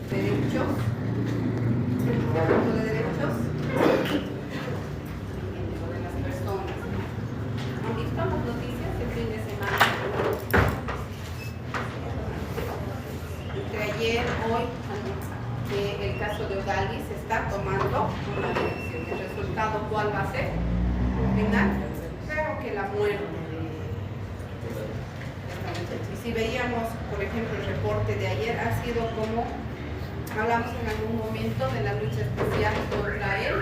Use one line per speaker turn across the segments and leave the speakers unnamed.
derechos, de las personas. ¿Han visto las noticias el fin de semana? Entre ayer, hoy, el caso de Odalis se está tomando una dirección. ¿El resultado cuál va a ser? Final, creo que la muerte de esta muchacha. Y si veíamos, por ejemplo, el reporte de ayer, ha sido como hablamos en algún momento de la lucha especial contra el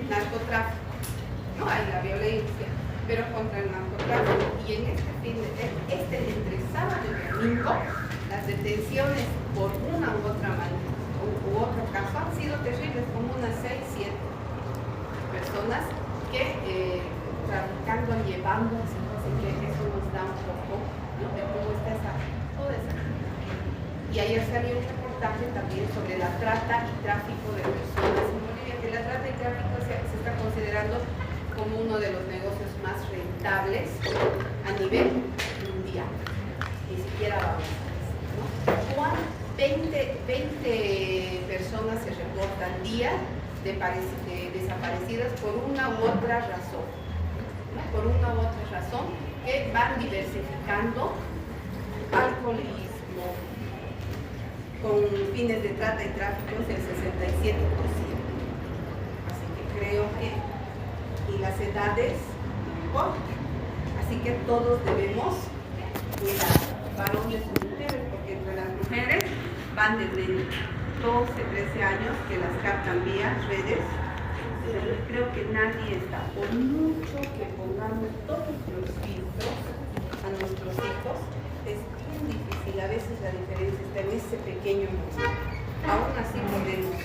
narcotráfico. No hay la violencia, pero contra el narcotráfico. Y en entre sábado y domingo, las detenciones por una u otra manera u otro caso han sido terribles, como unas 6, 7 personas que traficando, llevando, así que eso nos da un poco, ¿no?, de cómo está toda esa. Y ayer salió un reportaje también sobre la trata y tráfico de personas en Bolivia, que la trata y tráfico se está considerando como uno de los negocios más rentables a nivel mundial. Ni siquiera vamos a decir, ¿no? 20 personas se reportan día desaparecidas por una u otra razón, ¿no? Por una u otra razón, que van diversificando alcoholismo con fines de trata y tráfico es el 67%. Así que creo que, y las edades no importan, así que todos debemos cuidar, varones y mujeres, porque entre las mujeres van desde 12, 13 años que las captan vía redes. Creo que nadie está, por mucho que pongamos todos los filtros a nuestros hijos, es bien difícil. A veces la diferencia está en ese pequeño momento. Aún así podemos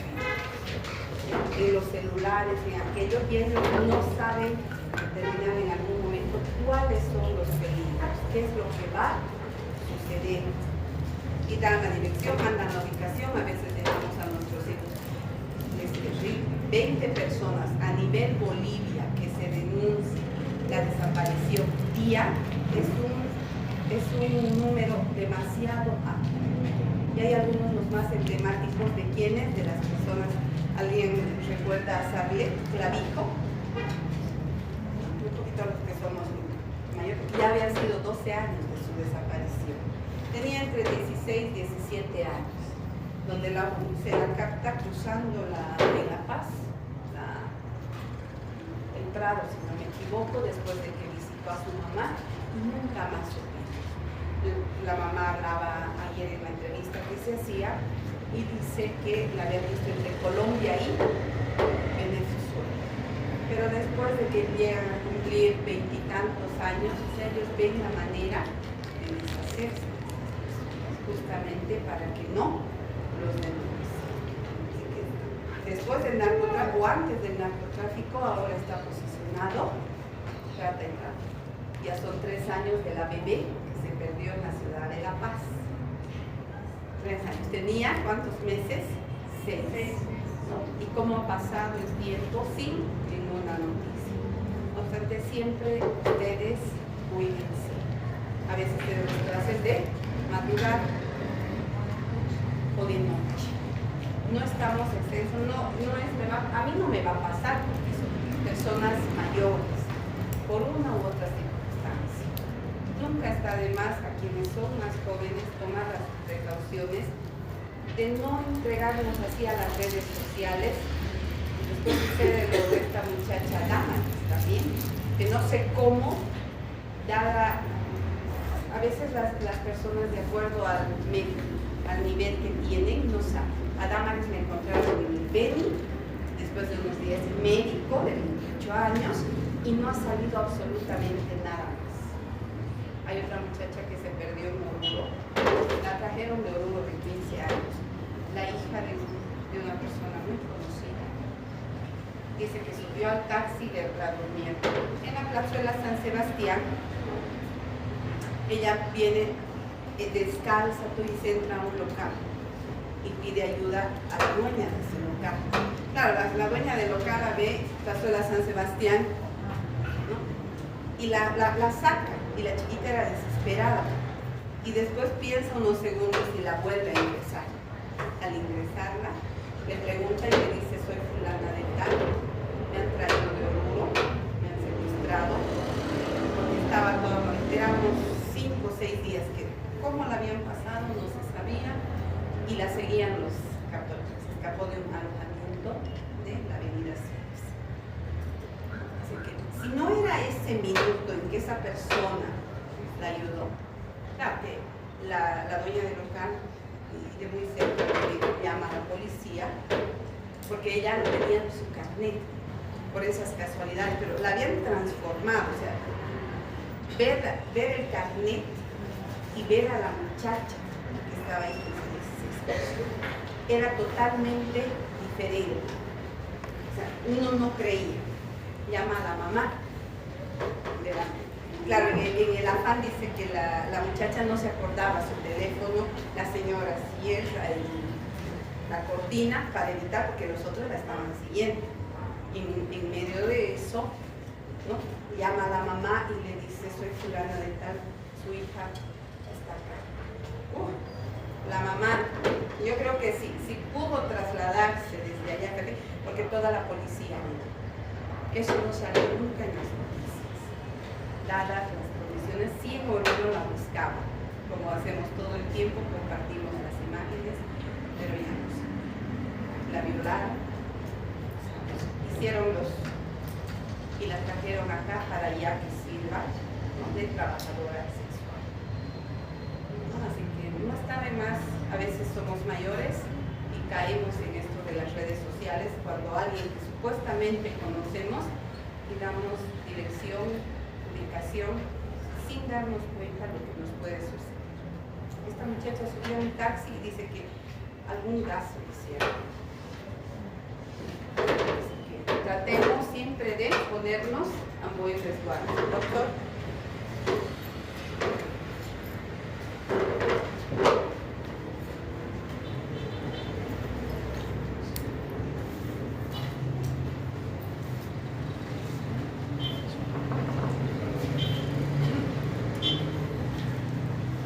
en los celulares, en aquello, y ellos no saben determinar en algún momento cuáles son los peligros, qué es lo que va a suceder. Y dan la dirección, mandan la ubicación, a veces dejamos a nuestros hijos. 20 personas a nivel Bolivia que se denuncia la desaparición día es un número demasiado amplio. Y hay algunos los más emblemáticos de quienes, de las personas, ¿alguien recuerda a Sarlet Clavijo? Un poquito los que somos mayores. Ya había sido 12 años de su desaparición. Tenía entre 16 y 17 años, donde se la capta cruzando en La Paz, el Prado, si no me equivoco, después de que visitó a su mamá, y nunca más supo. La mamá hablaba ayer en la entrevista que se hacía y dice que la había visto entre Colombia y Venezuela. Pero después de que llegan a cumplir 20 y tantos años, ellos ven la manera de deshacerse, justamente para que no los denuncien. Después del narcotráfico, o antes del narcotráfico, ahora está posicionado trata y tráfico. Ya son 3 años de la bebé que se perdió en la ciudad de La Paz. 3 años. ¿Tenía cuántos meses? 6. ¿No? ¿Y cómo ha pasado el tiempo sin ninguna noticia? No obstante, siempre ustedes cuídense. A veces tenemos clases de madrugada o de noche. No estamos excesos, a mí no me va a pasar porque son personas mayores, por una u otra circunstancia. Nunca está de más a quienes son más jóvenes tomar las precauciones de no entregarnos así a las redes sociales. Después sucede lo de esta muchacha Damaris también, que no sé cómo, dada a veces las personas de acuerdo al nivel que tienen no saben. A Damaris me encontraron en el Beni, después de unos días, médico de 28 años, y no ha salido absolutamente nada más. Hay otra muchacha que se perdió en Oruro, la trajeron de Oruro de 15 años, la hija de una persona muy conocida. Dice que subió al taxi de la durmiendo en la plazuela San Sebastián. Ella viene descalza, tú dices, entra a un local y pide ayuda a la dueña de ese local. Claro, la dueña del local la ve, plazuela San Sebastián, ¿no? Y la saca, y la chiquita era desesperada. Y después piensa unos segundos y la vuelve a ingresar. Al ingresar visitarla, le pregunta y le dice: soy fulana de tal, me han traído de Oruro, me han secuestrado, porque estaba todo, éramos 5 o 6 días que cómo la habían pasado no se sabía, y la seguían los católicos. Se escapó de un alojamiento de la avenida Siles. Así que si no era ese minuto en que esa persona la ayudó, claro que la dueña del local de muy cerca le llama a la policía porque ella no tenía su carnet por esas casualidades, pero la habían transformado. O sea, ver el carnet y ver a la muchacha que estaba ahí era totalmente diferente. O sea, uno no creía. Llama a la mamá de la... Claro, en el afán dice que la muchacha no se acordaba su teléfono, la señora cierra la cortina para evitar, porque los otros la estaban siguiendo. En medio de eso, ¿no? Llama a la mamá y le dice: soy fulana de tal, su hija está acá. La mamá, yo creo que sí pudo trasladarse desde allá, porque toda la policía, eso no salió nunca en las noticias. Dadas las condiciones, sí en Oruro la buscaban, como hacemos todo el tiempo, compartimos las imágenes, pero ya no sé. La violaron, hicieron y la trajeron acá para ya que sirva, ¿no?, de trabajadora sexual. Así que no está de más, a veces somos mayores y caemos en esto de las redes sociales cuando alguien que supuestamente conocemos y damos dirección, ubicación, sin darnos cuenta de lo que nos puede suceder. Esta muchacha subió a un taxi y dice que algún gasto le hicieron. Así que tratemos siempre de ponernos a buen resguardo. Doctor.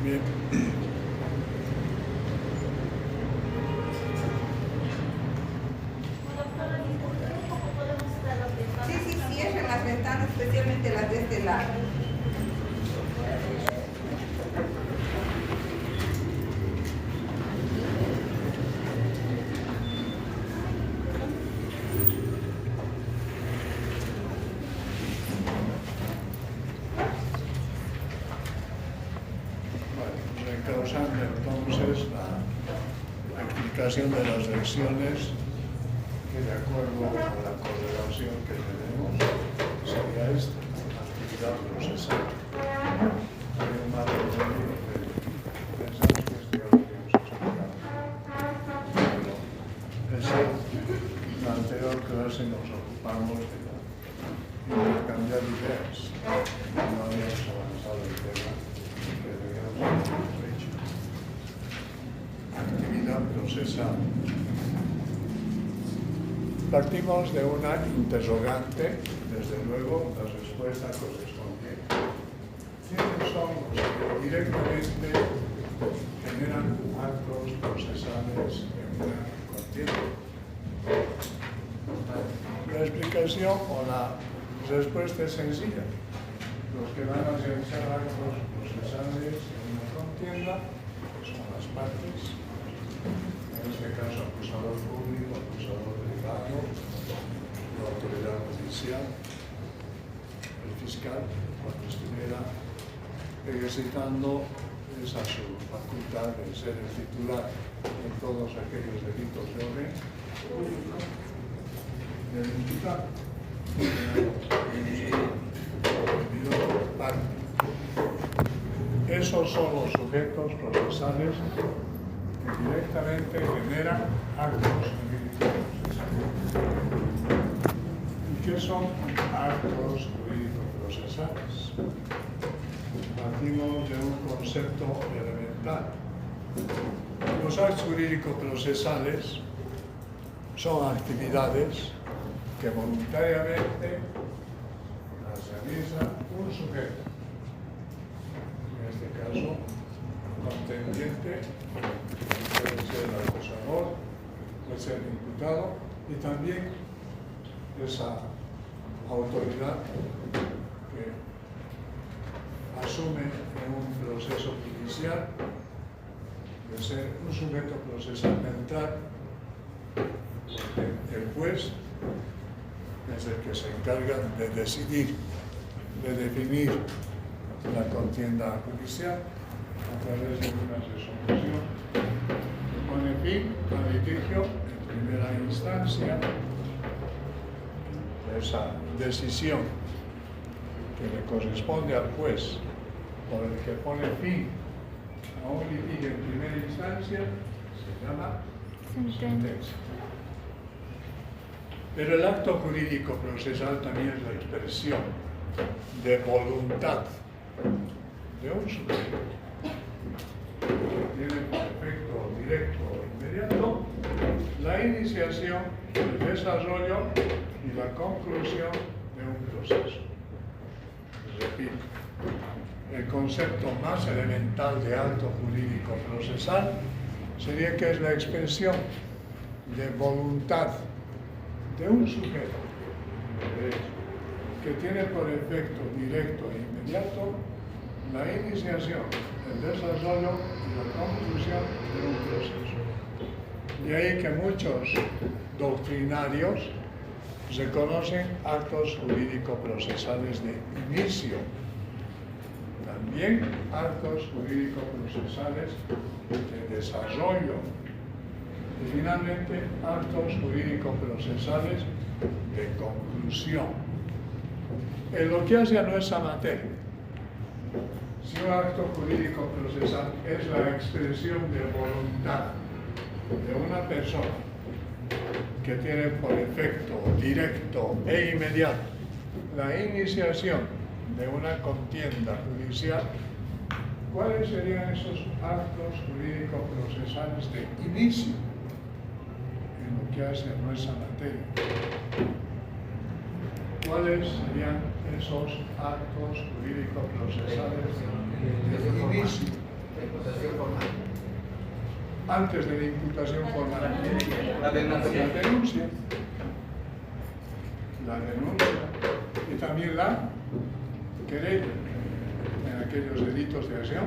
Bien.
Sí, cierren las ventanas, especialmente las de este lado.
Recausando entonces la explicación de las versiones que, de acuerdo a la correlación que tenemos, sería esta: actividad procesal. Hay un marco medio que pensamos que esto ya lo habíamos explicado. Pero en la anterior clase nos ocupamos de intercambiar ideas. No habíamos avanzado el tema que debíamos haber hecho. Actividad procesal. Partimos de una interrogante, desde luego la respuesta corresponde. ¿Quiénes son los que directamente generan actos procesales en una contienda? La explicación o la respuesta es sencilla. Los que van a realizar actos procesales en una contienda son las partes. En este caso, acusador público, acusador privado, la autoridad judicial, el fiscal, cuando estuviera ejercitando esa su facultad de ser el titular en todos aquellos delitos de orden público del imputado. Esos son los sujetos procesales que directamente generan actos jurídicos procesales. ¿Y qué son actos jurídicos procesales? Partimos de un concepto elemental. Los actos jurídicos procesales son actividades que voluntariamente las realiza un sujeto, en este caso contendiente, puede ser el acusador, ser imputado, y también esa autoridad que asume en un proceso judicial de ser un sujeto procesal neutral, porque el juez es el que se encarga de decidir, de definir la contienda judicial a través de una resolución que pone fin al litigio en primera instancia. Esa decisión que le corresponde al juez por el que pone fin a un litigio en primera instancia se llama sentencia. Pero el acto jurídico procesal también es la expresión de voluntad de un sujeto que tiene por efecto directo o inmediato la iniciación, el desarrollo y la conclusión de un proceso. Repito, el concepto más elemental de acto jurídico procesal sería que es la expresión de voluntad de un sujeto de derecho que tiene por efecto directo e inmediato la iniciación, el desarrollo y la conclusión de un proceso. De ahí que muchos doctrinarios reconocen actos jurídico-procesales de inicio, también actos jurídico-procesales de desarrollo y finalmente actos jurídico-procesales de conclusión. En lo que hace a nuestra materia, si un acto jurídico-procesal es la expresión de voluntad de una persona que tiene por efecto directo e inmediato la iniciación de una contienda judicial, ¿cuáles serían esos actos jurídico-procesales de inicio en lo que hace a nuestra materia? ¿Cuáles serían esos actos jurídico-procesales de inicio? Antes de la imputación formal. La denuncia. La denuncia. Y también la querella en aquellos delitos de acción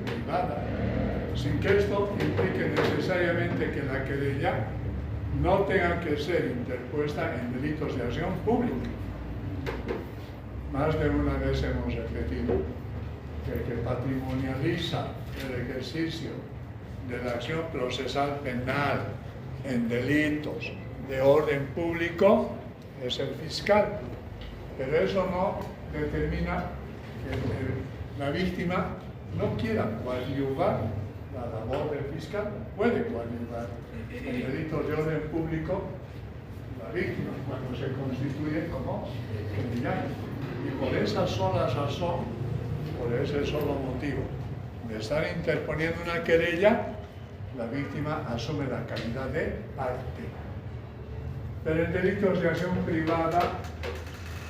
privada. Sin que esto implique necesariamente que la querella no tenga que ser interpuesta en delitos de acción pública. Más de una vez hemos repetido que el que patrimonializa el ejercicio de la acción procesal penal en delitos de orden público es el fiscal, pero eso no determina que la víctima no quiera coadyuvar la labor del fiscal. Puede coadyuvar en delitos de orden público la víctima cuando se constituye como querellante, y por esa sola razón, por ese solo motivo de estar interponiendo una querella, la víctima asume la calidad de parte. Pero en delitos de acción privada,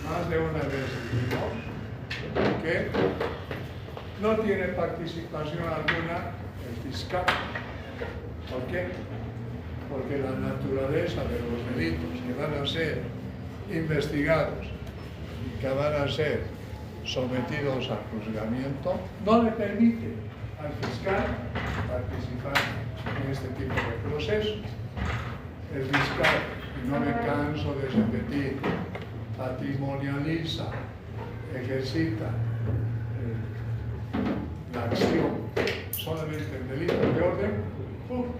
más de una vez dijimos que no tiene participación alguna el fiscal. ¿Por qué? Porque la naturaleza de los delitos que van a ser investigados y que van a ser sometidos al juzgamiento no le permite al fiscal participar en este tipo de procesos. El fiscal, y no me canso de repetir, patrimonializa, ejercita la acción solamente en delitos de orden público,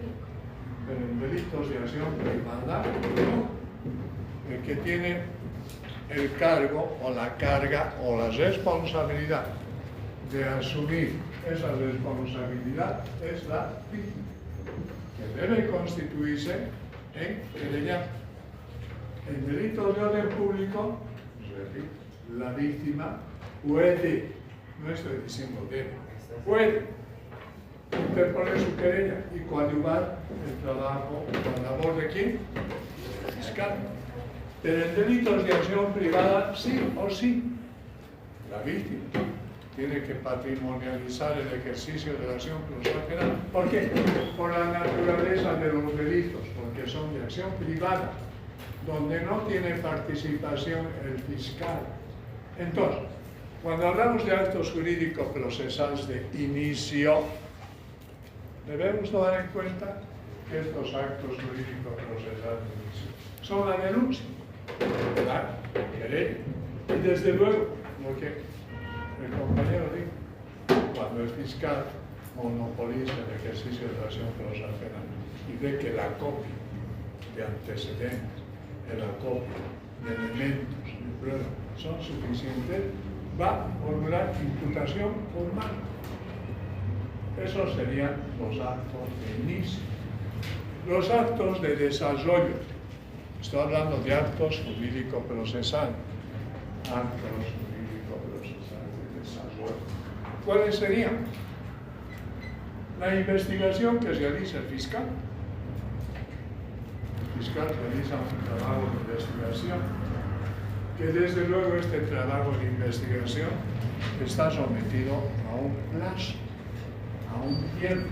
pero en delitos de acción privada no. El que tiene el cargo o la carga o la responsabilidad de asumir esa responsabilidad es la víctima, que debe constituirse en querellante. En delitos de orden público, repito, la víctima puede, no estoy diciendo debe, puede interponer su querella y coadyuvar el trabajo, la labor de quién? El fiscal. Pero en delitos de acción privada, sí o sí, la víctima tiene que patrimonializar el ejercicio de la acción procesal penal. ¿Por qué? Por la naturaleza de los delitos, porque transacción privada, donde no tiene participación el fiscal. Entonces, cuando hablamos de actos jurídicos procesales de inicio, debemos tomar en cuenta que estos actos jurídicos procesales de inicio son la denuncia, la querella, y desde luego lo que el compañero dijo, cuando el fiscal monopoliza el ejercicio de la acción procesal penal y ve que la copia de antecedentes, la copia de elementos de prueba son suficientes, va a formular imputación formal. Esos serían los actos de inicio. Los actos de desarrollo. Estoy hablando de actos jurídico-procesales. Actos jurídico-procesales de desarrollo. ¿Cuáles serían? La investigación que realiza el fiscal. El fiscal realiza un trabajo de investigación, que desde luego este trabajo de investigación está sometido a un plazo, a un tiempo.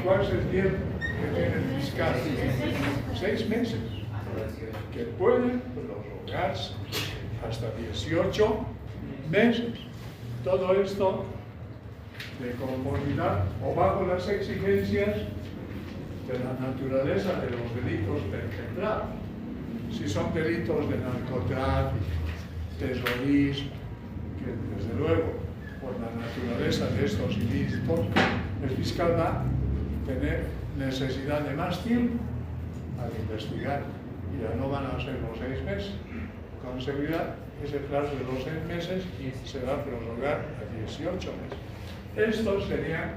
¿Cuál es el tiempo que tiene el fiscal? 6 meses, que pueden prorrogarse hasta 18 meses. Todo esto de conformidad o bajo las exigencias de la naturaleza de los delitos perpetrados. Si son delitos de narcotráfico, terrorismo, que desde luego por la naturaleza de estos ilícitos el fiscal va a tener necesidad de más tiempo al investigar y ya no van a ser los 6 meses. Con seguridad ese plazo de los 6 meses se va a prorrogar a 18 meses. Estos serían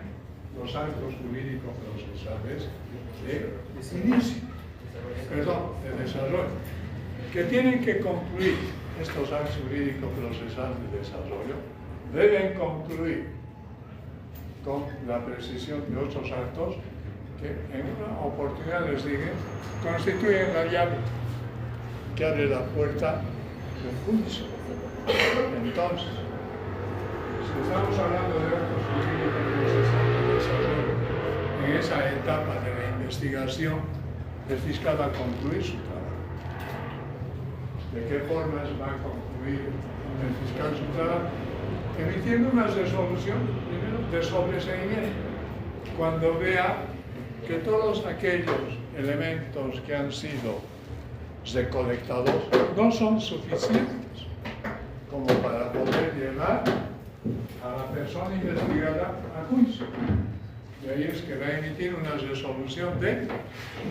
los actos jurídicos procesales de inicio, de desarrollo, que tienen que concluir. Estos actos jurídicos procesales de desarrollo deben concluir con la precisión de otros actos que en una oportunidad les dije constituyen la llave que abre la puerta del juicio. Entonces, si estamos hablando de actos jurídicos procesales de desarrollo, en esa etapa de la investigación, el fiscal va a concluir su trabajo. ¿De qué formas va a concluir el fiscal su trabajo? Emitiendo una resolución, primero, de sobreseimiento. Cuando vea que todos aquellos elementos que han sido recolectados no son suficientes como para poder llevar a la persona investigada a juicio. De ahí es que va a emitir una resolución de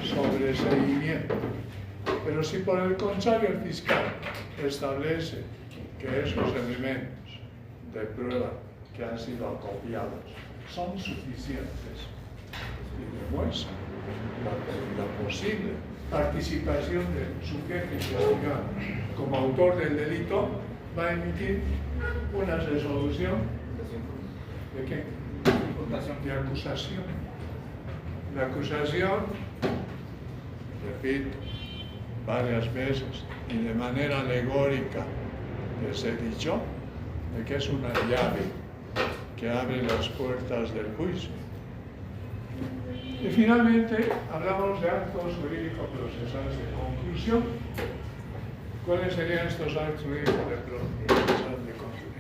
sobreseimiento. Pero si por el contrario el fiscal establece que esos elementos de prueba que han sido acopiados son suficientes y demuestran la posible participación del sujeto investigado como autor del delito, va a emitir una resolución ¿de qué? De acusación. La acusación, repito, varias veces y de manera alegórica les he dicho de que es una llave que abre las puertas del juicio. Y finalmente hablamos de actos jurídicos procesales de conclusión. ¿Cuáles serían estos actos jurídicos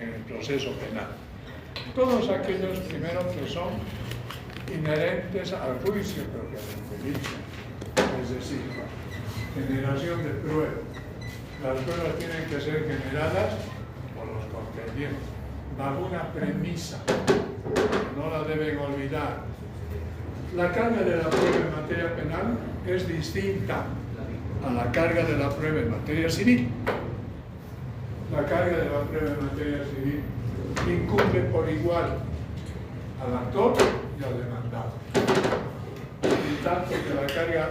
en el proceso penal? Todos aquellos primero que son inherentes al juicio propiamente dicho, es decir, generación de pruebas. Las pruebas tienen que ser generadas por los contendientes, bajo una premisa, no la deben olvidar. La carga de la prueba en materia penal es distinta a la carga de la prueba en materia civil. La carga de la prueba en materia civil incumbe por igual al actor y al demandado. Y tanto que la carga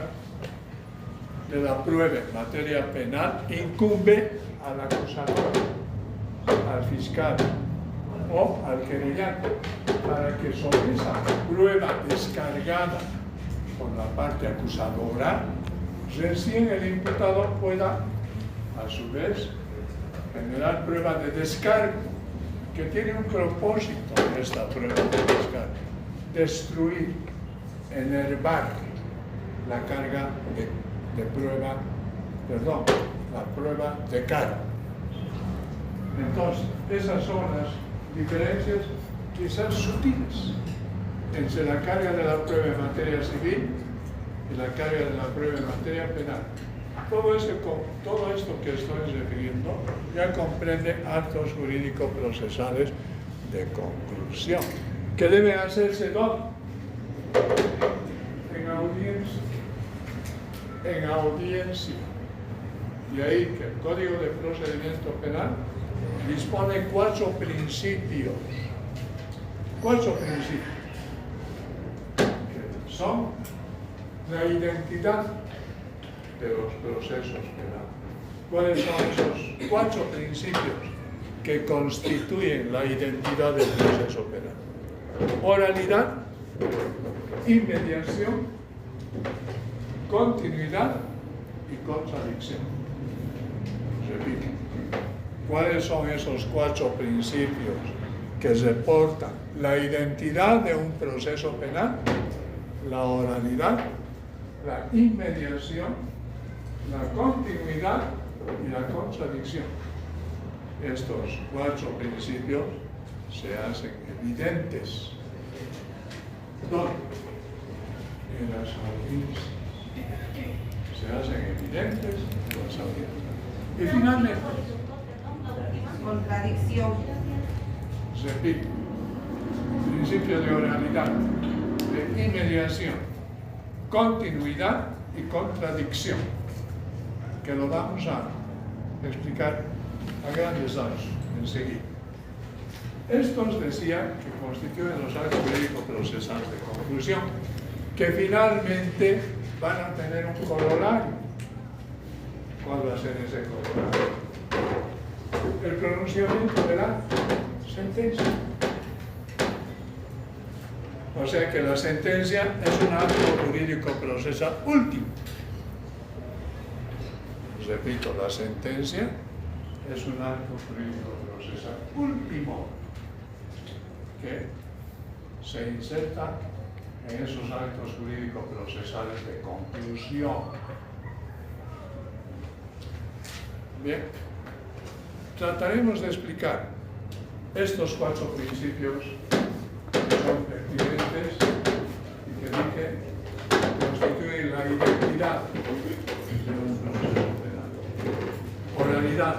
de la prueba en materia penal incumbe al acusador, al fiscal o al querellante, para que sobre esa prueba descargada por la parte acusadora, recién el imputado pueda, a su vez, generar prueba de descargo, que tiene un propósito en esta prueba de descargo: destruir, enervar la carga de de prueba, perdón, la prueba de carga. Entonces, esas son las diferencias quizás sutiles entre la carga de la prueba en materia civil y la carga de la prueba en materia penal. Todo esto que estoy refiriendo ya comprende actos jurídico-procesales de conclusión, que deben hacerse ¿dónde? En audiencia. Y ahí que el Código de Procedimiento Penal dispone 4 principios. 4 principios. Que son la identidad de los procesos penales. ¿Cuáles son esos 4 principios que constituyen la identidad del proceso penal? Oralidad, inmediación, continuidad y contradicción. Repito, ¿cuáles son esos 4 principios que reportan la identidad de un proceso penal? La oralidad, la inmediación, la continuidad y la contradicción. Estos 4 principios se hacen evidentes. ¿Dónde? En las audiencias. Se hacen evidentes en las audiencias. Y finalmente,
contradicción.
Repito, principio de oralidad, de inmediación, continuidad y contradicción, que lo vamos a explicar a grandes rasgos enseguida. Estos decía que constituyen los actos jurídico-procesales de conclusión, que finalmente van a tener un corolario. ¿Cuál va a ser ese corolario? El pronunciamiento de la sentencia. O sea que la sentencia es un acto jurídico-procesal último. Repito, la sentencia es un acto jurídico-procesal último que se inserta en esos actos jurídico-procesales de conclusión. Bien, trataremos de explicar estos 4 principios que son pertinentes y que dije constituyen la identidad de un proceso penal. Oralidad.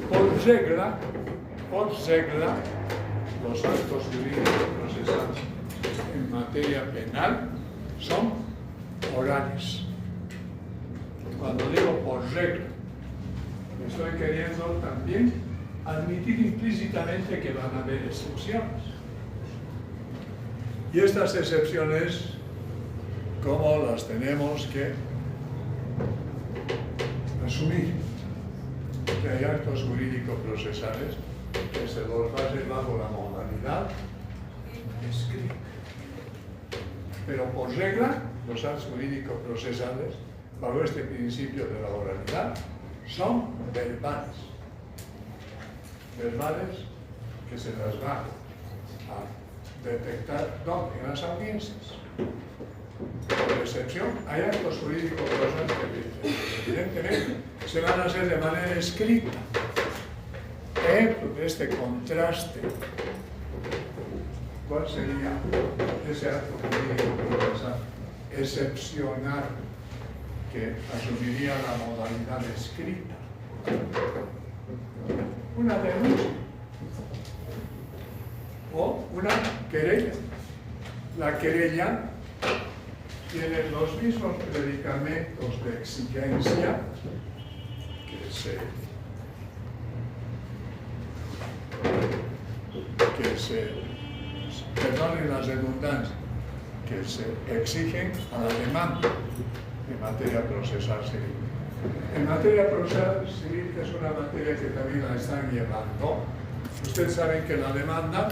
Por regla, los actos jurídicos procesales en materia penal son orales. Cuando digo por regla, estoy queriendo también admitir implícitamente que van a haber excepciones. Y estas excepciones, ¿cómo las tenemos que asumir? Que hay actos jurídico-procesales que se los hacen bajo la modalidad escrita. Pero por regla, los actos jurídico-procesales, bajo este principio de la oralidad, son verbales. Verbales que se las va a detectar ¿dónde? En las audiencias. Por excepción, hay actos jurídicos que evidentemente se van a hacer de manera escrita. Ejemplo de este contraste. ¿Cuál sería ese acto jurídico procesal excepcional que asumiría la modalidad escrita? Una denuncia o una querella. La querella tiene los mismos predicamentos de exigencia perdonen la redundancia, que se exigen a la demanda en materia procesal civil. En materia procesal civil, que es una materia que también la están llevando, ustedes saben que la demanda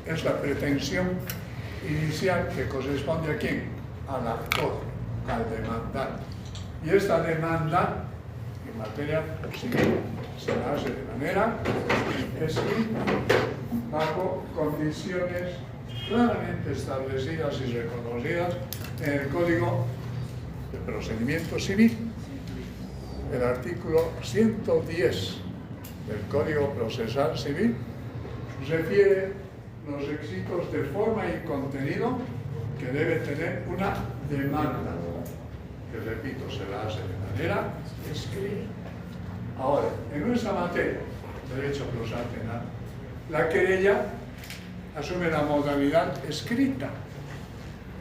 es la pretensión inicial que corresponde a quién? Al actor, al demandante. Y esta demanda en materia civil se hace de manera escrita, bajo condiciones claramente establecidas y reconocidas en el Código de Procedimiento Civil. El artículo 110 del Código Procesal Civil refiere los requisitos de forma y contenido que debe tener una demanda, que repito, se la hace de manera escrita. Ahora, en nuestra materia, derecho procesal penal, la querella asume la modalidad escrita.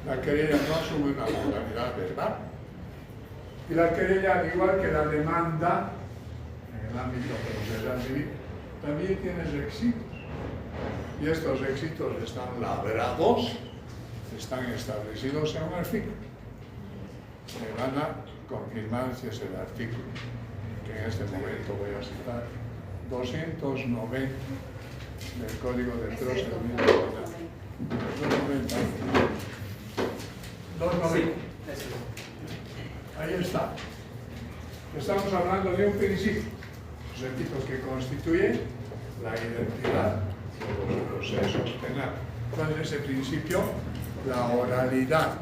La querella no asume una modalidad verbal. Y la querella, al igual que la demanda, en el ámbito procesal civil, también tiene requisitos. Y estos requisitos están labrados, están establecidos en un artículo. Me van a confirmar si es el artículo, que en este momento voy a citar, 290 del Código de Procedimiento Penal. 290. 290. Ahí está. Estamos hablando de un principio, repito, que constituye la identidad de los procesos penales. ¿Cuál es ese principio? La oralidad.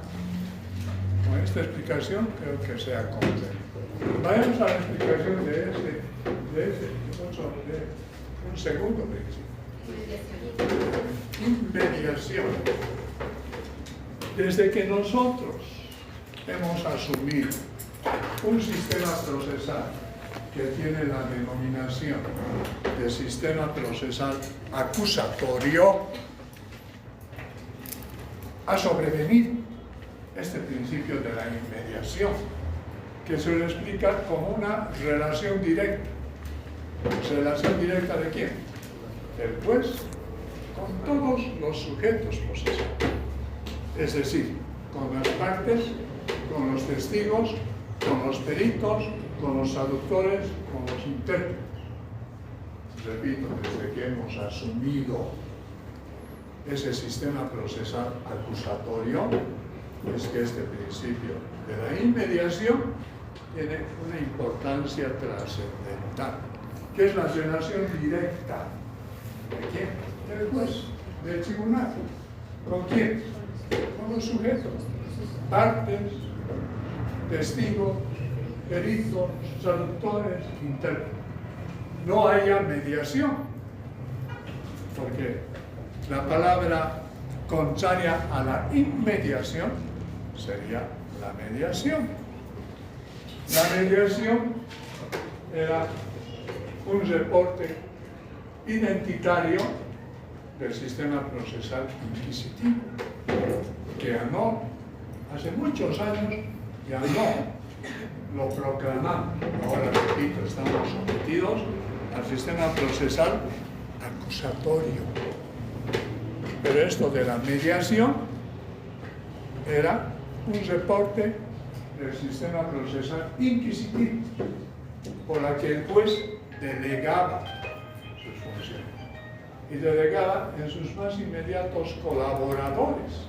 Con esta explicación creo que sea completa. Vayamos a la explicación de un segundo principio. Inmediación. Desde que nosotros hemos asumido un sistema procesal que tiene la denominación de sistema procesal acusatorio, ha sobrevenido este principio de la inmediación, que se lo explica como una relación directa. ¿Relación directa de quién? Del juez con todos los sujetos procesales. Es decir, con las partes, con los testigos, con los peritos, con los traductores, con los intérpretes. Repito, desde que hemos asumido ese sistema procesal acusatorio, es que este principio de la inmediación tiene una importancia trascendental, que es la relación directa. ¿De quién? Del juez, del tribunal. ¿Con quién? Con los sujetos, partes, testigos, peritos, traductores, intérpretes. No haya mediación, porque la palabra contraria a la inmediación sería la mediación. La mediación era un reporte identitario del sistema procesal inquisitivo, que ANOR hace muchos años ya no lo proclamamos. Ahora, repito, estamos sometidos al sistema procesal acusatorio. Pero esto de la mediación era un reporte del sistema procesal inquisitivo, por la que el juez delegaba sus funciones y delegaba en sus más inmediatos colaboradores.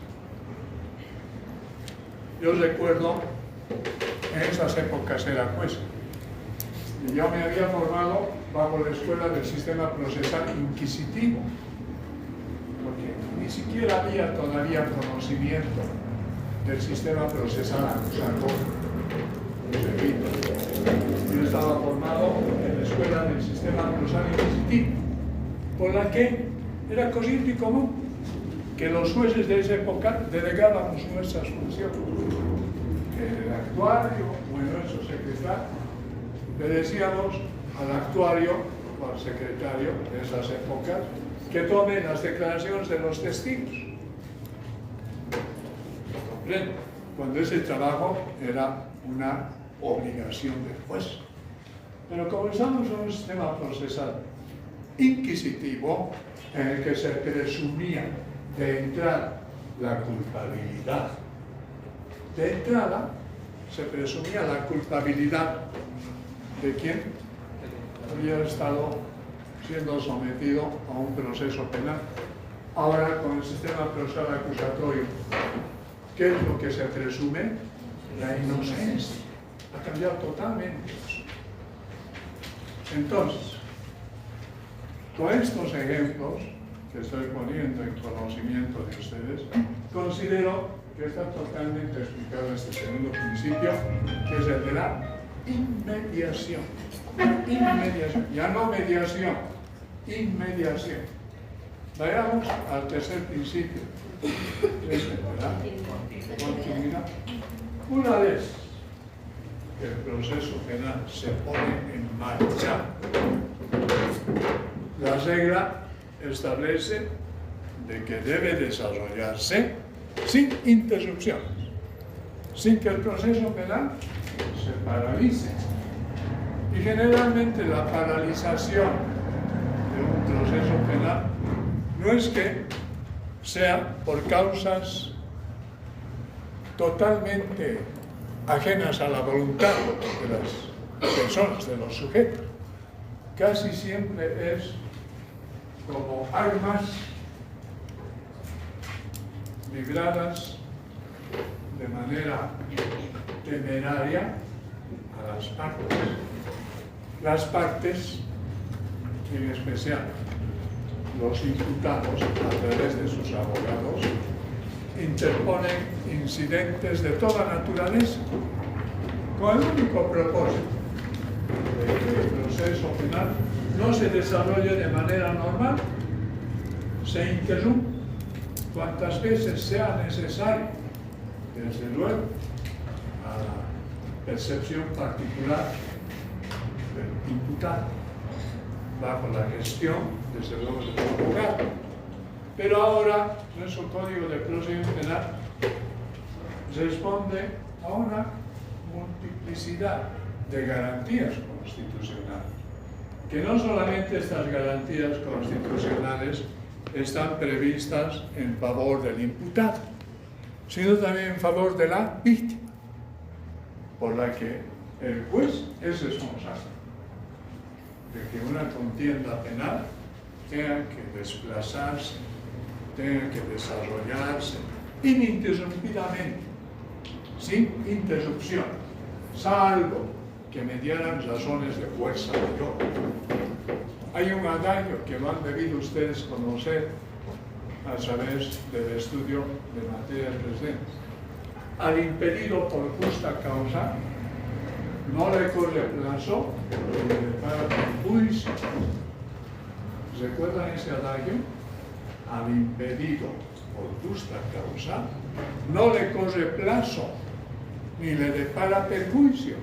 Yo recuerdo, en esas épocas era juez, y yo me había formado bajo la escuela del sistema procesal inquisitivo, porque ni siquiera había todavía conocimiento del sistema procesal acusatorio. Repito, yo estaba formado en la escuela del sistema procesal inquisitivo, por la que era corriente y común que los jueces de esa época delegábamos nuestras funciones. El actuario, bueno, su secretario, le decíamos al actuario o al secretario de esas épocas que tome las declaraciones de los testigos. ¿Comprende? Cuando ese trabajo era una obligación del juez. Pero como estamos en un sistema procesal inquisitivo, en el que se presumía de entrada la culpabilidad, de entrada se presumía la culpabilidad de quien había estado siendo sometido a un proceso penal. Ahora, con el sistema procesal acusatorio, ¿qué es lo que se presume? La inocencia. Ha cambiado totalmente eso. Entonces, con estos ejemplos que estoy poniendo en conocimiento de ustedes, considero que está totalmente explicado este segundo principio, que es el de la inmediación. Inmediación, ya no mediación, inmediación. Vayamos al tercer principio, que es el de la continuidad. Una vez que el proceso penal se pone en marcha, la regla establece de que debe desarrollarse sin interrupción, sin que el proceso penal se paralice. Y generalmente la paralización de un proceso penal no es que sea por causas totalmente ajenas a la voluntad de las personas, de los sujetos. Casi siempre es como armas libradas de manera temeraria a las partes. Las partes, en especial los imputados a través de sus abogados, interponen incidentes de toda naturaleza con el único propósito de que el proceso penal no se desarrolle de manera normal, se interrumpe cuantas veces sea necesario, desde luego, a la percepción particular del imputado, bajo la gestión, desde luego, del abogado. Pero ahora, nuestro Código de Procedimiento Penal responde a una multiplicidad de garantías constitucionales, que no solamente estas garantías constitucionales están previstas en favor del imputado, sino también en favor de la víctima, por la que el juez es responsable de que una contienda penal tenga que desplazarse, tenga que desarrollarse ininterrumpidamente, sin interrupción, salvo que mediaran razones de fuerza mayor. Hay un adagio que lo han debido ustedes conocer a través del estudio de materias presentes. Al impedido por justa causa no le corre plazo ni le depara perjuicio. ¿Recuerdan ese adagio? Al impedido por justa causa no le corre plazo ni le depara perjuicio.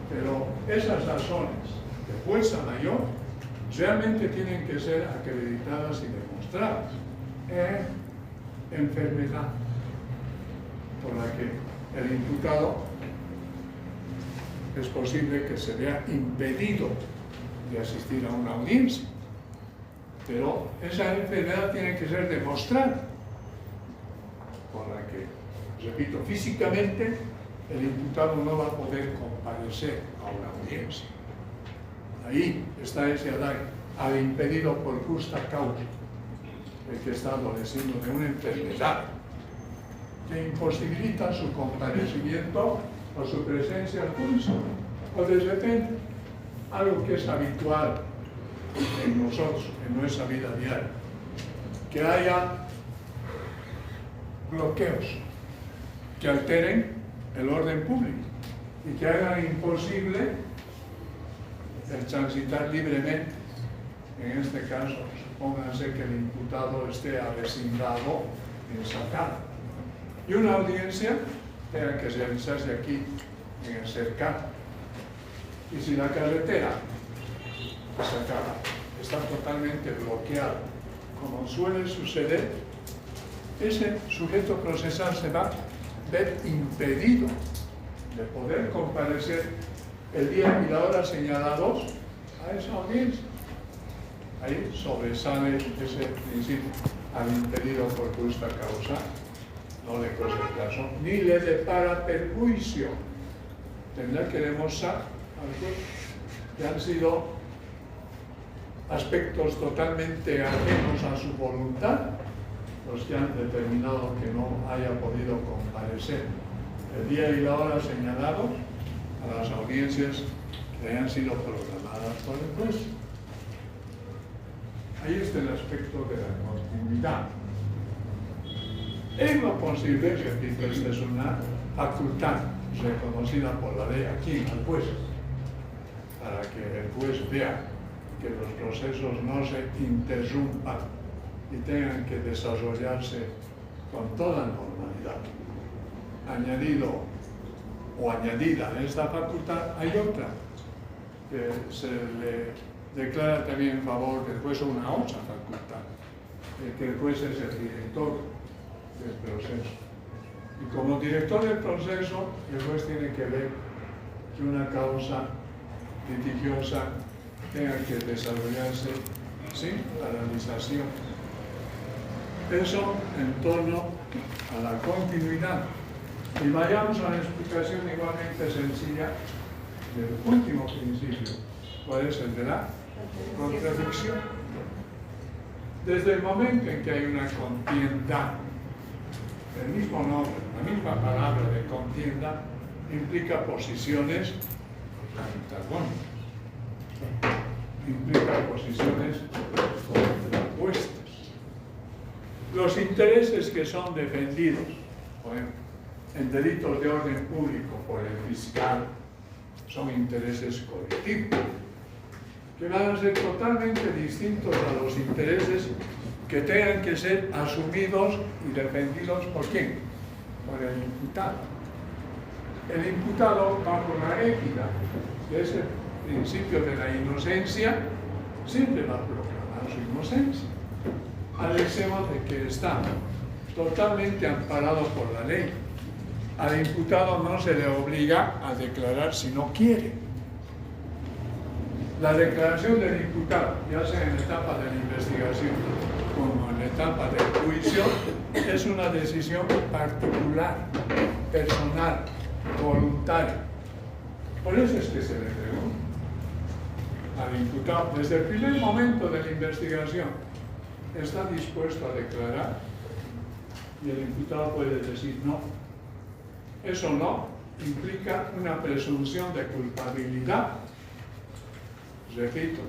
Pero esas razones de fuerza mayor realmente tienen que ser acreditadas y demostradas. Enfermedad por la que el imputado es posible que se vea impedido de asistir a una audiencia, pero esa enfermedad tiene que ser demostrada, por la que, repito, físicamente el imputado no va a poder comparecer a una audiencia. Ahí está ese adagio, al impedido por justa causa, el que está adoleciendo de una enfermedad que imposibilita su comparecimiento o su presencia al juicio, o de repente algo que es habitual en nosotros, en nuestra vida diaria, que haya bloqueos que alteren el orden público y que hagan imposible el transitar libremente. En este caso, supónganse que el imputado esté avecindado en Sacada y una audiencia tenga que realizarse aquí en el cercado. Y si la carretera Sacada está totalmente bloqueada, como suele suceder, ese sujeto procesal se va a ver impedido de poder comparecer el día y la hora señalados a esa audiencia. Ahí sobresale ese principio, al impedido por justa causa no le corre plazo ni le depara perjuicio. Tendrá que demostrar al juez que han sido aspectos totalmente ajenos a su voluntad los que han determinado que no haya podido comparecer el día y la hora señalados a las audiencias que hayan sido programadas por el juez. ahí está el aspecto de la continuidad. En lo posible, repito, esta es una facultad reconocida por la ley aquí al juez, para que el juez vea que los procesos no se interrumpan y tengan que desarrollarse con toda normalidad. Añadido o añadida a esta facultad hay otra, que se le declara también en favor del juez una otra facultad, que el juez es el director del proceso. Y como director del proceso, el juez tiene que ver que una causa litigiosa tenga que desarrollarse sin paralización. Eso en torno a la continuidad. Y vayamos a una explicación igualmente sencilla del último principio. ¿Cuál es el de la contradicción? Desde el momento en que hay una contienda, el mismo nombre, la misma palabra de contienda, implica posiciones antagónicas, implica posiciones contrapuestas. Los intereses que son defendidos, por ejemplo, en delitos de orden público por el fiscal, son intereses colectivos, que van a ser totalmente distintos a los intereses que tengan que ser asumidos y defendidos ¿por quién? Por el imputado. El imputado, bajo la égida de ese principio de la inocencia, siempre va a proclamar su inocencia, al extremo de que está totalmente amparado por la ley. Al imputado no se le obliga a declarar si no quiere. La declaración del imputado, ya sea en la etapa de la investigación como en la etapa del juicio, es una decisión particular, personal, voluntaria. Por eso es que se le pregunta al imputado, desde el primer momento de la investigación, ¿está dispuesto a declarar? Y el imputado puede decir no. Eso no implica una presunción de culpabilidad. Repito,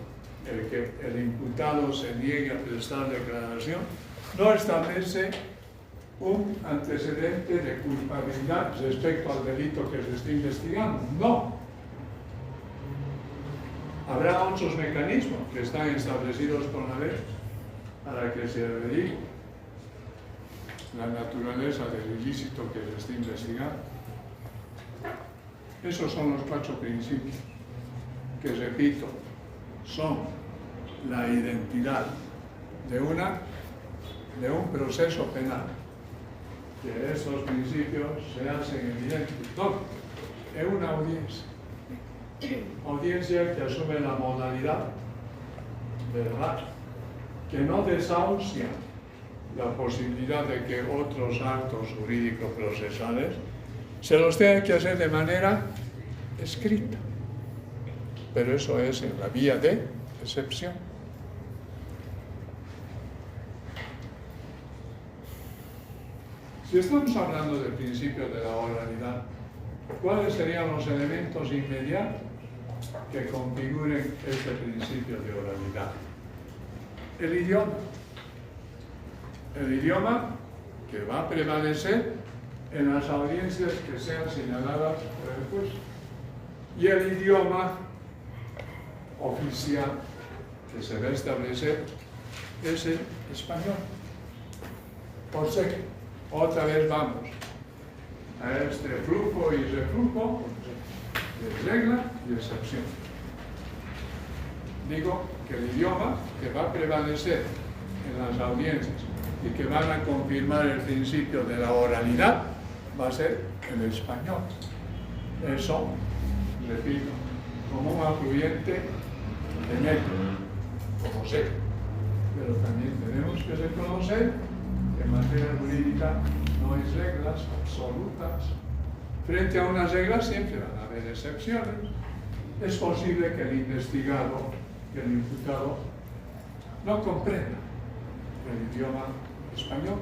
el que el imputado se niegue a prestar declaración no establece un antecedente de culpabilidad respecto al delito que se está investigando. No. Habrá otros mecanismos que están establecidos por la ley para que se averigüe la naturaleza del ilícito que se está investigando. Esos son los 4 principios que, repito, son la identidad de un proceso penal. Que estos principios se hacen evidentes. No, es una audiencia. Audiencia que asume la modalidad verbal, que no desahucia la posibilidad de que otros actos jurídicos procesales se los tengan que hacer de manera escrita. Pero eso es en la vía de excepción. Si estamos hablando del principio de la oralidad, ¿cuáles serían los elementos inmediatos que configuren este principio de oralidad? El idioma. El idioma que va a prevalecer en las audiencias que sean señaladas por el juez. Y el idioma oficial que se va a establecer es el español. Por ser, otra vez vamos a este flujo y reflujo de regla y excepción. Digo que el idioma que va a prevalecer en las audiencias y que van a confirmar el principio de la oralidad va a ser el español. Eso, repito, como un afluente de metro, como sé. Pero también tenemos que reconocer que en materia jurídica no hay reglas absolutas. Frente a unas reglas siempre van a haber excepciones. Es posible que el investigado, que el imputado, no comprenda el idioma español,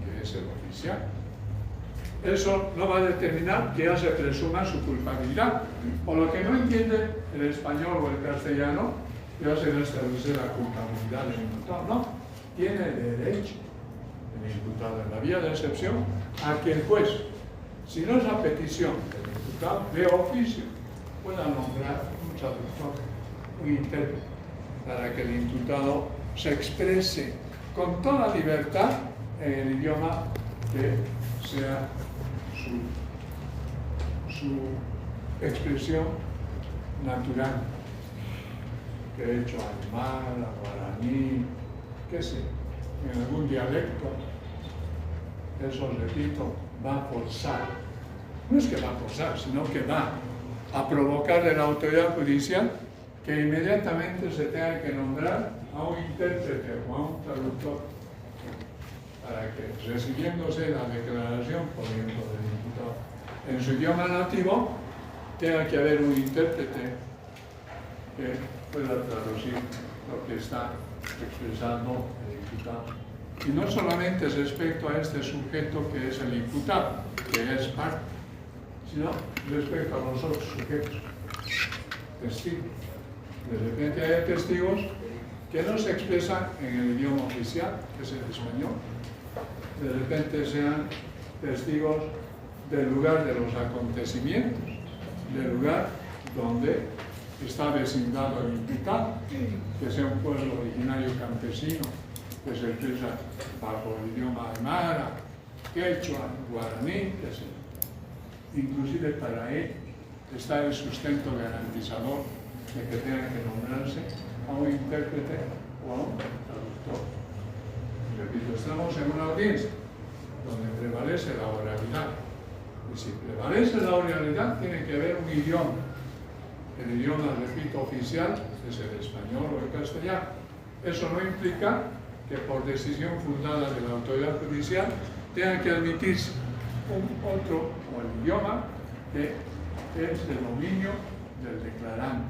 que es el oficial. Eso no va a determinar que ya se presuma su culpabilidad. O lo que no entiende el español o el castellano, ya se va a establecer la culpabilidad del imputado. No, tiene derecho el imputado en la vía de excepción a que el juez, si no es a petición del imputado, de oficio, pueda nombrar un traductor, un intérprete, para que el imputado se exprese con toda libertad en el idioma que sea su expresión natural, que he hecho aymara, guaraní, qué sé, en algún dialecto. Eso, repito, va a forzar. No es que va a forzar, sino que va a provocar de la autoridad judicial que inmediatamente se tenga que nombrar a un intérprete o a un traductor para que, recibiéndose la declaración, por ejemplo, del imputado en su idioma nativo, tenga que haber un intérprete que pueda traducir lo que está expresando el imputado. Y no solamente respecto a este sujeto que es el imputado, que es parte, sino respecto a los otros sujetos, testigos. De repente hay testigos que no se expresan en el idioma oficial, que es el español. De repente sean testigos del lugar de los acontecimientos, del lugar donde está vecindado el imputado, que sea un pueblo originario campesino, que se expresa bajo el idioma aymara, quechua, guaraní, que sea. Inclusive para él está el sustento garantizador de que tenga que nombrarse a un intérprete o a un traductor. Repito, estamos en una audiencia donde prevalece la oralidad. Y si prevalece la oralidad, tiene que haber un idioma. El idioma, repito, oficial es el español o el castellano. Eso no implica que por decisión fundada de la autoridad judicial tenga que admitirse un otro o el idioma que es de dominio del declarante,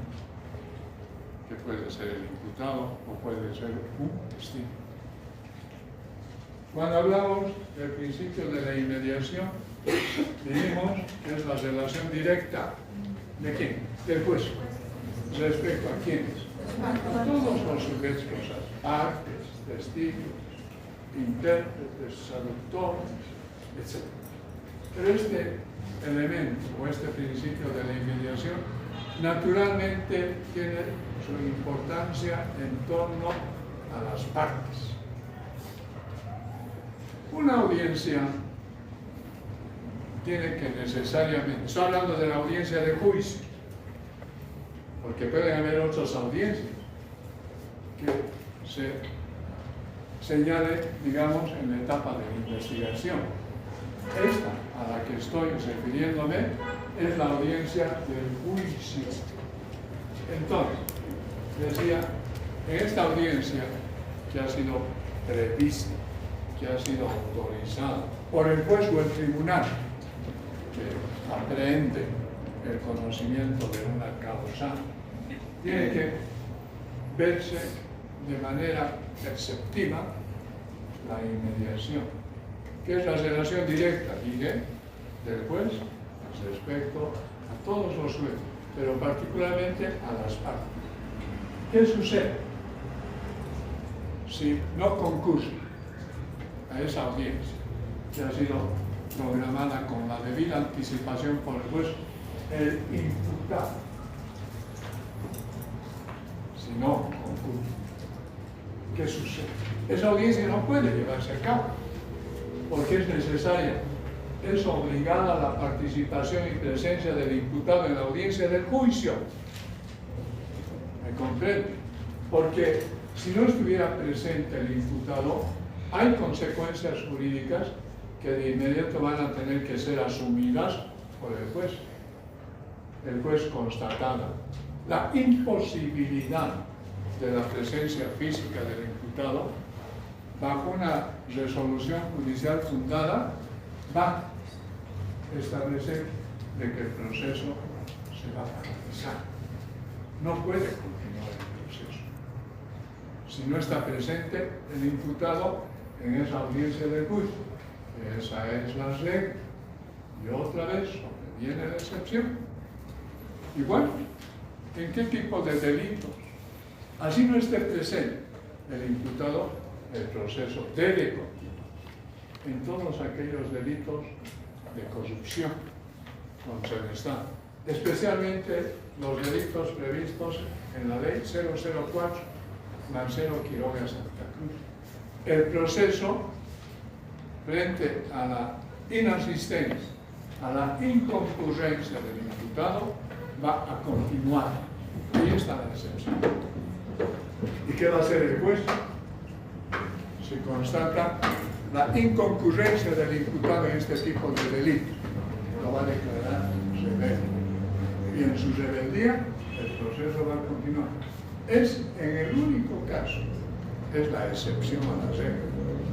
que puede ser el imputado o puede ser un testigo. Cuando hablamos del principio de la inmediación, dijimos que es la relación directa ¿de quién? Del juez. ¿Respecto a quiénes? A todos los sujetos, partes, testigos, intérpretes, traductores, etc. Pero este elemento o este principio de la inmediación naturalmente tiene su importancia en torno a las partes. Una audiencia tiene que necesariamente, estoy hablando de la audiencia de juicio, porque pueden haber otras audiencias que se señalen, digamos, en la etapa de la investigación. Esta a la que estoy refiriéndome es la audiencia del juicio. Entonces, decía, en esta audiencia que ha sido prevista, que ha sido autorizada por el juez o el tribunal, que aprehende el conocimiento de una causa, tiene que verse de manera perceptiva la inmediación, que es la relación directa, dije, del juez respecto a todos los jueces, pero particularmente a las partes. ¿Qué sucede si no concurre a esa audiencia que ha sido programada con la debida anticipación por el juez, el imputado? Si no concurre, ¿qué sucede? Esa audiencia no puede llevarse a cabo porque es necesaria, es obligada la participación y presencia del imputado en la audiencia del juicio. ¿Me comprende? Porque si no estuviera presente el imputado, hay consecuencias jurídicas que de inmediato van a tener que ser asumidas por el juez. El juez constatada la imposibilidad de la presencia física del imputado, bajo una resolución judicial fundada, va a establecer de que el proceso se va a paralizar. No puede continuar el proceso si no está presente el imputado en esa audiencia de juicio. Esa es la regla. Y otra vez viene la excepción. Igual, ¿en qué tipo de delitos Así no esté presente el imputado, el proceso debe continuar en todos aquellos delitos de corrupción contra el Estado, especialmente los delitos previstos en la Ley 004, Marcelo Quiroga Santa Cruz. El proceso frente a la inasistencia, a la inconcurrencia del imputado, va a continuar. Ahí está la excepción. ¿Y qué va a hacer el juez? Si constata la inconcurrencia del imputado en este tipo de delitos, lo va a declarar rebelde. Y en su rebeldía, el proceso va a continuar. Es en el único caso, es la excepción a la regla.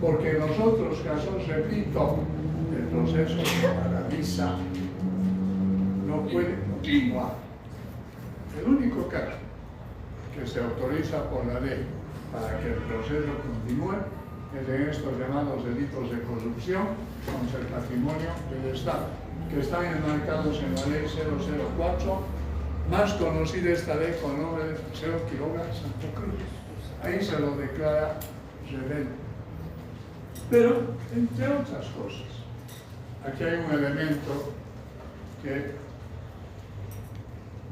Porque en los otros casos, repito, el proceso se paraliza, no puede continuar. El único caso que se autoriza por la ley para que el proceso continúe es en estos llamados delitos de corrupción contra el patrimonio del Estado, que están enmarcados en la ley 004, más conocida esta ley con el nombre de Marcelo Quiroga Santa Cruz. Ahí se lo declara rebelde. Pero, entre otras cosas, aquí hay un elemento que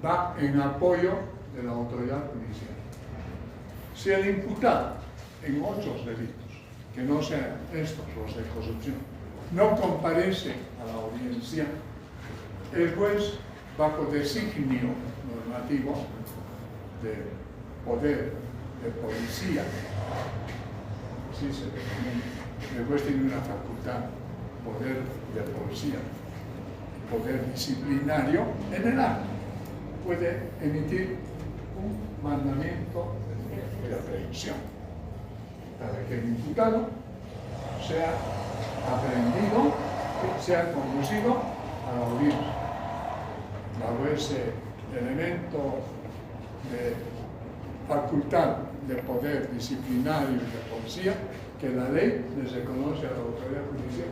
va en apoyo de la autoridad judicial. Si el imputado en otros delitos, que no sean estos, los de corrupción, no comparece a la audiencia, el juez, bajo designio normativo de poder de policía, así se denomina, el juez tiene una facultad, poder de policía, poder disciplinario en el acto, puede emitir un mandamiento de aprehensión para que el imputado sea aprehendido, sea conducido a la audiencia. Bajo ese elemento de facultad de poder disciplinario de policía que la ley les reconoce a la autoridad judicial.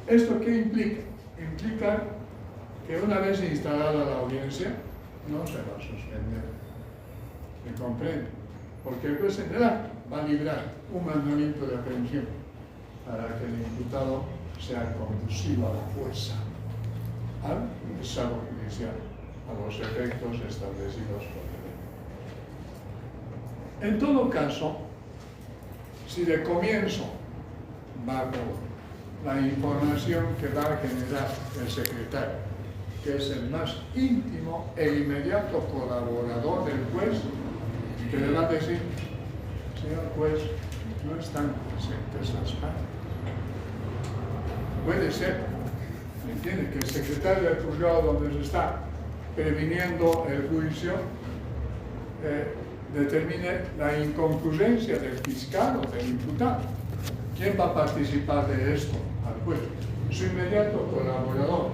¿Esto qué implica? Implica que una vez instalada la audiencia no se va a suspender. ¿Me comprende? Porque el juez en el acto va a librar un mandamiento de aprehensión para que el imputado sea conducido a la fuerza al juzgado judicial a los efectos establecidos por la ley. En todo caso, si de comienzo, bajo la información que va a generar el secretario, que es el más íntimo e inmediato colaborador del juez, que le va a decir, señor juez, no están presentes las partes. Puede ser, ¿me entiende?, que el secretario del juzgado donde se está previniendo el juicio determine la inconcurrencia del fiscal o del imputado. ¿Quién va a participar de esto al juez? Su inmediato colaborador.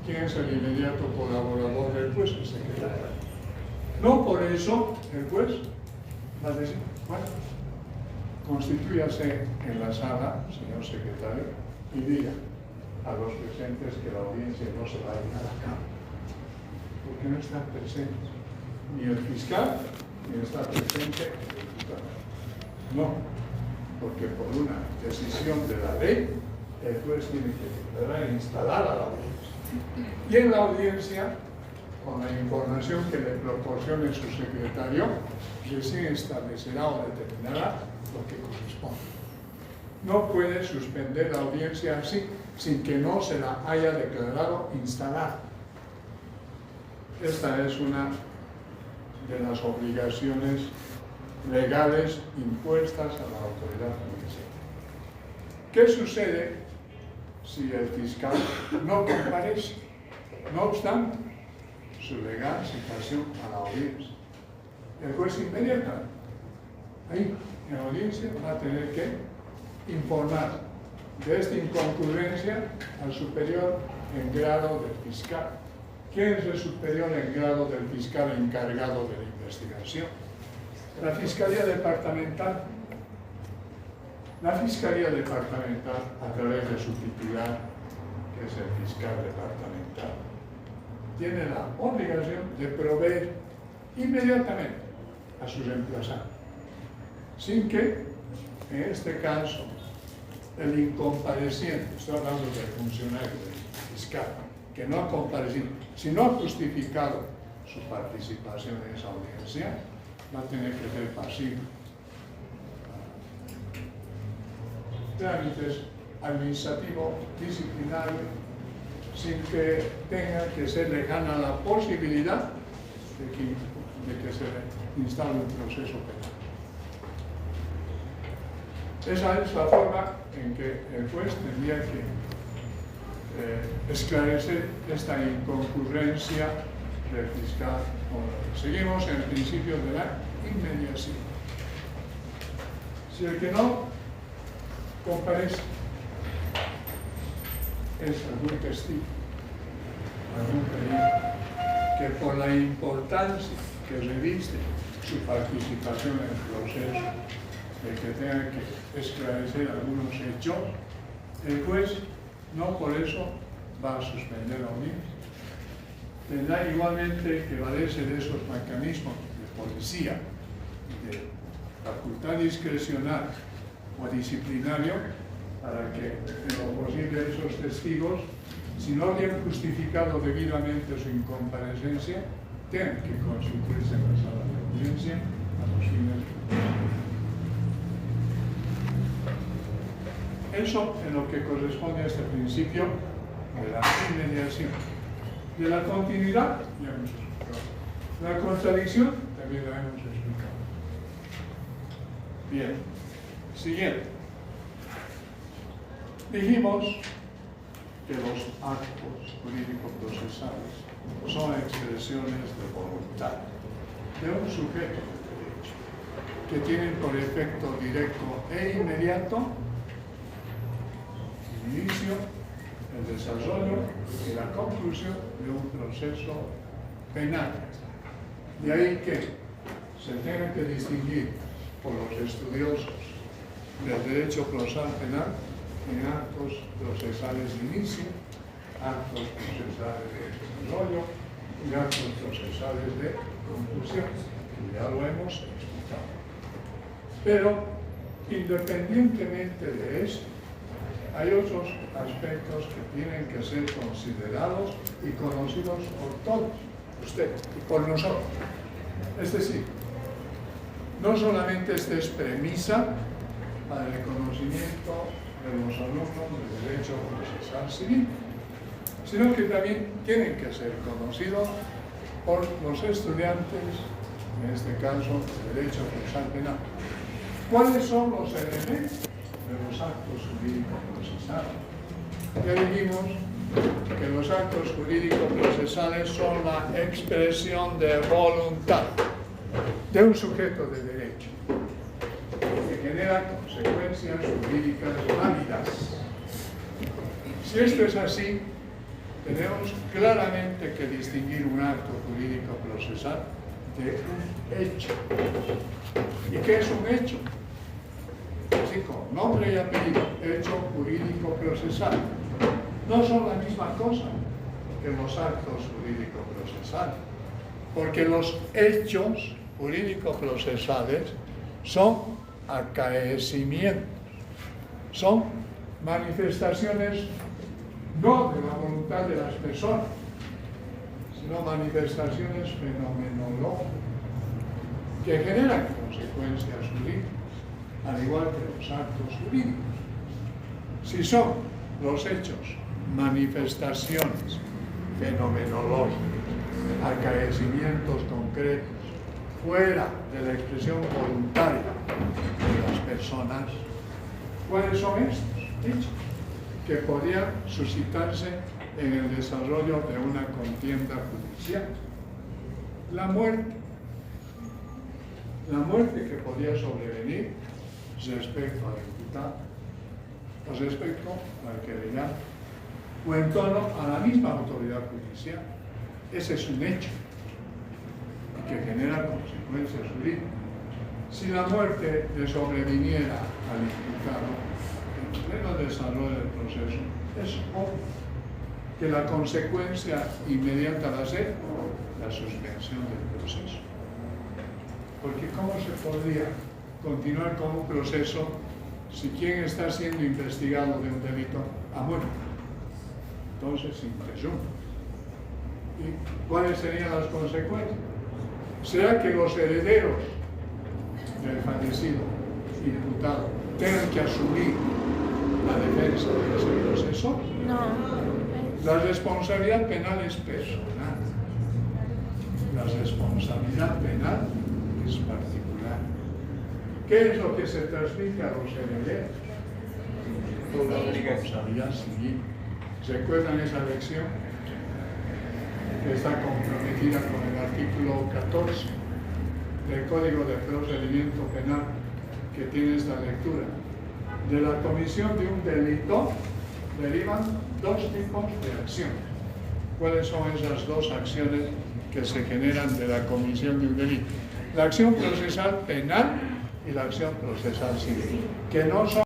¿Quién es el inmediato colaborador del juez? El secretario. No por eso el juez va a decir, bueno, constitúyase en la sala, señor secretario, y diga a los presentes que la audiencia no se va a llevar a cabo, porque no están presentes ni el fiscal ni está presente el imputado. No, porque por una decisión de la ley, el juez tiene que declarar instalada la audiencia. Y en la audiencia, con la información que le proporcione su secretario, recién establecerá o determinará lo que corresponde. No puede suspender la audiencia así, sin que no se la haya declarado instalada. Esta es una de las obligaciones legales impuestas a la autoridad judicial. ¿Qué sucede si el fiscal no comparece? No obstante su legal citación a la audiencia, el juez inmediatamente, ahí en la audiencia, va a tener que informar de esta inconcurrencia al superior en grado del fiscal. ¿Quién es el superior en grado del fiscal encargado de la investigación? La Fiscalía Departamental. La Fiscalía Departamental, a través de su titular, que es el fiscal departamental, tiene la obligación de proveer inmediatamente a sus emplazantes, sin que, en este caso, el incompareciente, estoy hablando del funcionario fiscal, que no ha comparecido, si no ha justificado su participación en esa audiencia, va a tener que ser pasivo. Trámites administrativo, disciplinario, sin que tenga que ser lejana la posibilidad de que se instale un proceso penal. Esa es la forma en que el juez tendría que esclarecer esta inconcurrencia del fiscal. Seguimos en el principio de la inmediación. Si el que no comparece es algún testigo, algún perito, que por la importancia que reviste su participación en el proceso, de que tenga que esclarecer algunos hechos, el juez no por eso va a suspender la audiencia. Tendrá igualmente que valerse de esos mecanismos de policía, de facultad discrecional o disciplinario, para que en lo posible esos testigos, si no habían justificado debidamente su incomparecencia, tengan que constituirse en la sala de audiencia a los fines del proceso. Eso en lo que corresponde a este principio de la inmediación. De la continuidad, ya hemos explicado. La contradicción, también la hemos explicado. Bien, siguiente. Dijimos que los actos jurídico-procesales son expresiones de voluntad de un sujeto de derecho que tienen por efecto directo e inmediato el inicio, el desarrollo y la conclusión de un proceso penal. De ahí que se tenga que distinguir por los estudiosos del derecho procesal penal en actos procesales de inicio, actos procesales de desarrollo y actos procesales de conclusión. Ya lo hemos explicado. Pero, independientemente de esto, hay otros aspectos que tienen que ser considerados y conocidos por todos, usted y por nosotros. Es decir, no solamente esta es premisa para el conocimiento de los alumnos de Derecho Procesal Civil, sino que también tienen que ser conocidos por los estudiantes, en este caso, de Derecho Procesal Penal. ¿Cuáles son los elementos de los actos jurídico-procesales? Ya dijimos que los actos jurídico-procesales son la expresión de voluntad de un sujeto de derecho que genera consecuencias jurídicas válidas. Si esto es así, tenemos claramente que distinguir un acto jurídico-procesal de un hecho. ¿Y qué es un hecho? Así como nombre y apellido, hecho jurídico-procesal. No son la misma cosa que los actos jurídico-procesales, porque los hechos jurídico-procesales son acaecimientos, son manifestaciones no de la voluntad de las personas, sino manifestaciones fenomenológicas que generan consecuencias jurídicas, al igual que los actos jurídicos. Si son los hechos manifestaciones fenomenológicas, acaecimientos concretos, fuera de la expresión voluntaria de las personas, ¿cuáles son estos hechos? Que podrían suscitarse en el desarrollo de una contienda judicial. La muerte que podría sobrevenir respecto al imputado, o respecto al querellante, o en torno a la misma autoridad judicial. Ese es un hecho que genera consecuencias jurídicas. Si la muerte le sobreviniera al imputado en pleno desarrollo del proceso, es obvio que la consecuencia inmediata va a ser la suspensión del proceso. Porque ¿cómo se podría continuar con un proceso si quien está siendo investigado de un delito ha muerto? Entonces, sin presunto. ¿Y cuáles serían las consecuencias? ¿Será que los herederos del fallecido imputado tengan que asumir la defensa de ese proceso?
No.
La responsabilidad penal es personal. La responsabilidad penal es particular. ¿Qué es lo que se transmite a los herederos? La responsabilidad civil. ¿Recuerdan esa lección? Que está comprometida con el artículo 14 del Código de Procedimiento Penal, que tiene esta lectura. De la comisión de un delito derivan dos tipos de acciones. ¿Cuáles son esas dos acciones que se generan de la comisión de un delito? La acción procesal penal y la acción procesal civil, que no son